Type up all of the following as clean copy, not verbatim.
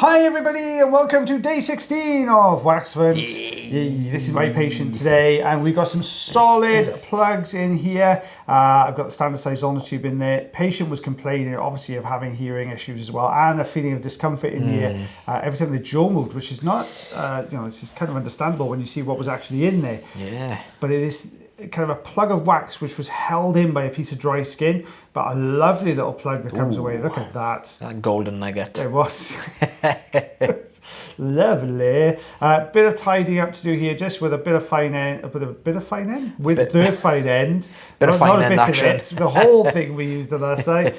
Hi everybody and welcome to day 16 of Waxvent. This is my patient today and we've got some solid plugs in here. I've got the standard size sonotube in there. Patient was complaining obviously of having hearing issues as well and a feeling of discomfort in the ear every time the jaw moved, which is not, it's just kind of understandable when you see what was actually in there. Yeah. But it is kind of a plug of wax which was held in by a piece of dry skin, but a lovely little plug that comes away. Look at that. That golden nugget. It was. Lovely. Bit of tidying up to do here, just with a bit of fine end, with the fine end, Bit of fine end action. The whole thing we used on our side.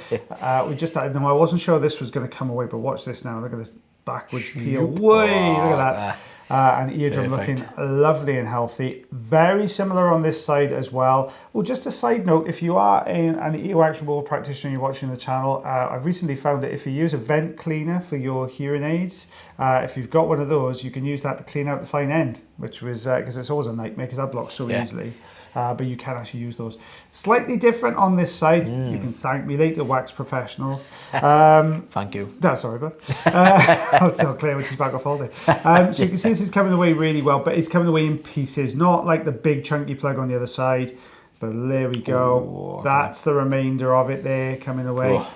We just added them. I wasn't sure this was going to come away, but watch this now. Look at this backwards peel. Way, look at that. And eardrum looking lovely and healthy. Very similar on this side as well. Well, just a side note, if you are an earwax removal practitioner and you're watching the channel, I've recently found that if you use a vent cleaner for your hearing aids, if you've got one of those, you can use that to clean out the fine end, which was, because it's always a nightmare because that blocks so easily. But you can actually use those. Slightly different on this side. You can thank me later, wax professionals. Thank you. That's sorry, bud. I'll still clear when she's back off holiday. So you can see this is coming away really well, but it's coming away in pieces, not like the big chunky plug on the other side. But there we go. That's the remainder of it there coming away. Oh,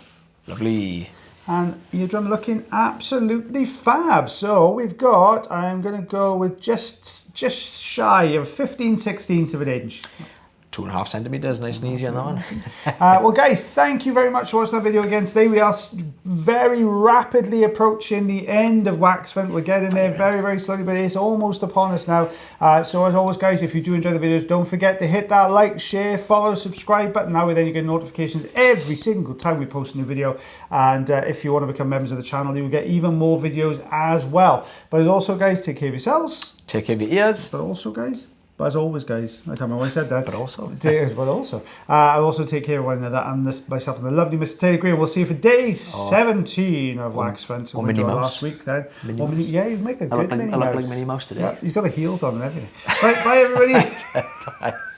lovely. And eardrum looking absolutely fab. So we've got, I'm going to go with just shy of 15/16 of an inch. 2.5 centimeters, nice and easy on that one. Well guys, thank you very much for watching our video again today. We are very rapidly approaching the end of Waxvent. We're getting there very, very slowly, but it's almost upon us now. So as always guys, if you do enjoy the videos, don't forget to hit that like, share, follow, subscribe button. That way then you get notifications every single time we post a new video. And if you want to become members of the channel, you'll get even more videos as well. But as also guys, take care of yourselves. Take care of your ears. But also guys, but as always, guys, I can't remember why I said that. But also. I'll also take care of one another and myself and the lovely Mr. Taylor Green. We'll see you for day 17 of Waxvent. Or Minnie Mouse. Last week then. Yeah, you make a good Minnie Mouse. I look like Minnie Mouse today. Yeah, he's got the heels on and everything. Right, bye everybody. Bye.